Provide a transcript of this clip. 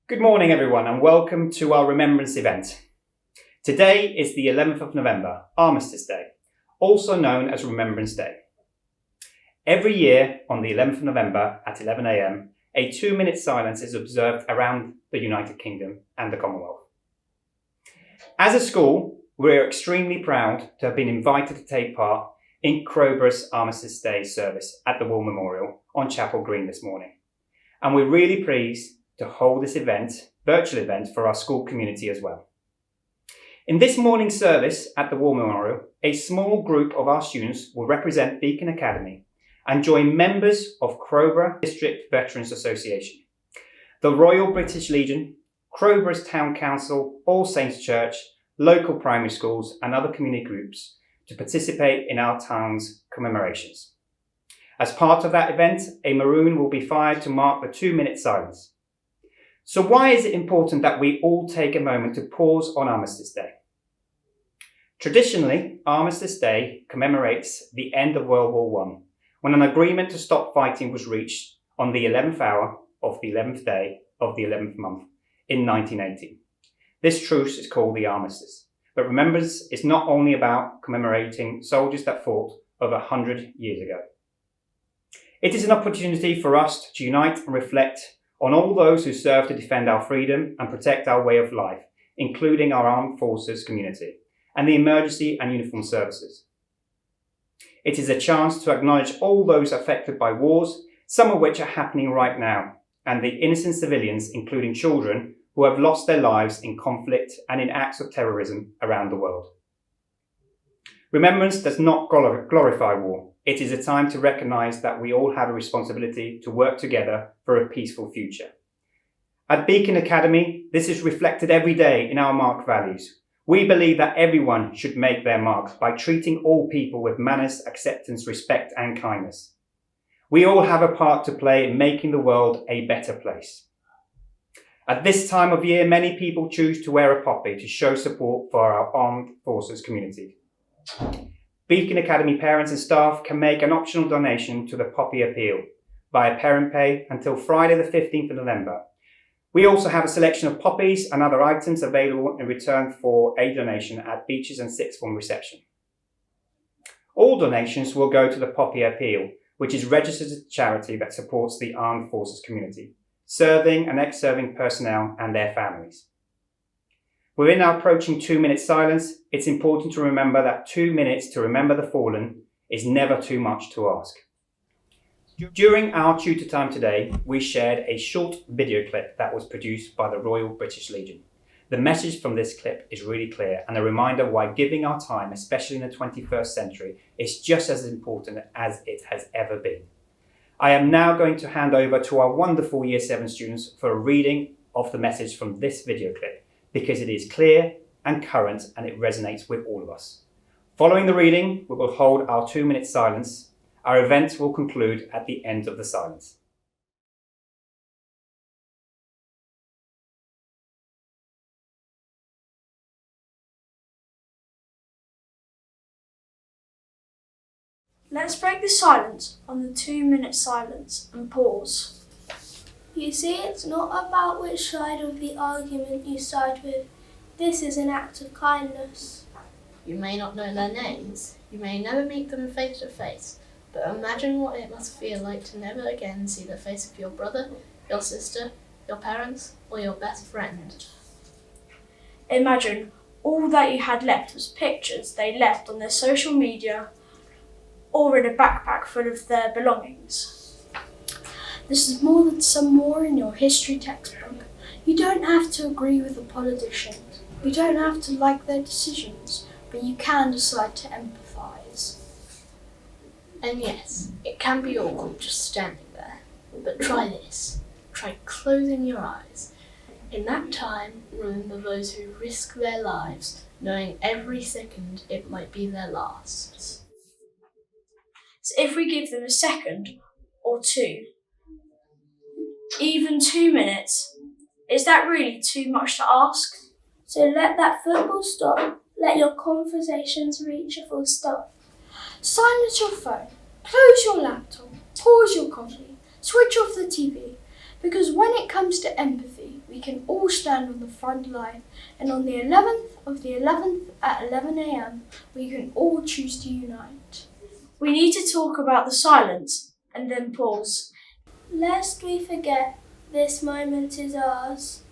Good morning everyone and welcome to our Remembrance event. Today is the 11th of November, Armistice Day, also known as Remembrance Day. Every year on the 11th of November at 11 a.m, a 2-minute silence is observed around the United Kingdom and the Commonwealth. As a school, we are extremely proud to have been invited to take part in Crowborough's Armistice Day service at the War Memorial on Chapel Green this morning. And we're really pleased to hold this virtual event for our school community as well. In this morning's service at the War Memorial, a small group of our students will represent Beacon Academy and join members of Crowborough District Veterans Association, the Royal British Legion, Crowborough's Town Council, All Saints Church, local primary schools and other community groups to participate in our town's commemorations. As part of that event, a maroon will be fired to mark the 2-minute silence. So why is it important that we all take a moment to pause on Armistice Day? Traditionally, Armistice Day commemorates the end of World War I, when an agreement to stop fighting was reached on the 11th hour of the 11th day of the 11th month in 1918. This truce is called the Armistice, but Remembrance is not only about commemorating soldiers that fought over 100 years ago. It is an opportunity for us to unite and reflect on all those who serve to defend our freedom and protect our way of life, including our armed forces community and the emergency and uniformed services. It is a chance to acknowledge all those affected by wars, some of which are happening right now, and the innocent civilians, including children, who have lost their lives in conflict and in acts of terrorism around the world. Remembrance does not glorify war. It is a time to recognise that we all have a responsibility to work together for a peaceful future. At Beacon Academy, this is reflected every day in our mark values. We believe that everyone should make their mark by treating all people with manners, acceptance, respect and kindness. We all have a part to play in making the world a better place. At this time of year, many people choose to wear a poppy to show support for our armed forces community. Beacon Academy parents and staff can make an optional donation to the Poppy Appeal via Parent Pay until Friday the 15th of November. We also have a selection of poppies and other items available in return for a donation at Beaches and Sixth Form reception. All donations will go to the Poppy Appeal, which is registered as a charity that supports the armed forces community, serving and ex-serving personnel and their families. Within our approaching 2-minute silence, it's important to remember that 2 minutes to remember the fallen is never too much to ask. During our tutor time today, we shared a short video clip that was produced by the Royal British Legion. The message from this clip is really clear and a reminder why giving our time, especially in the 21st century, is just as important as it has ever been. I am now going to hand over to our wonderful Year 7 students for a reading of the message from this video clip, because it is clear and current and it resonates with all of us. Following the reading, we will hold our 2-minute silence. Our event will conclude at the end of the silence. Let's break the silence on the 2-minute silence and pause. You see, it's not about which side of the argument you side with. This is an act of kindness. You may not know their names, you may never meet them face to face, but imagine what it must feel like to never again see the face of your brother, your sister, your parents, or your best friend. Imagine all that you had left was pictures they left on their social media or in a backpack full of their belongings. This is more than some more in your history textbook. You don't have to agree with the politicians. You don't have to like their decisions, but you can decide to empathise. And yes, it can be awkward just standing there, but try this. Try closing your eyes. In that time, remember those who risk their lives, knowing every second it might be their last. So if we give them a second or two, even 2 minutes, is that really too much to ask? So let that football stop. Let your conversations reach a full stop. Silence your phone, close your laptop, pause your coffee, switch off the TV, Because when it comes to empathy, we can all stand on the front line, and on the 11th of the 11th at 11 a.m, we can all choose to unite. We need to talk about the silence and then pause. Lest we forget, this moment is ours.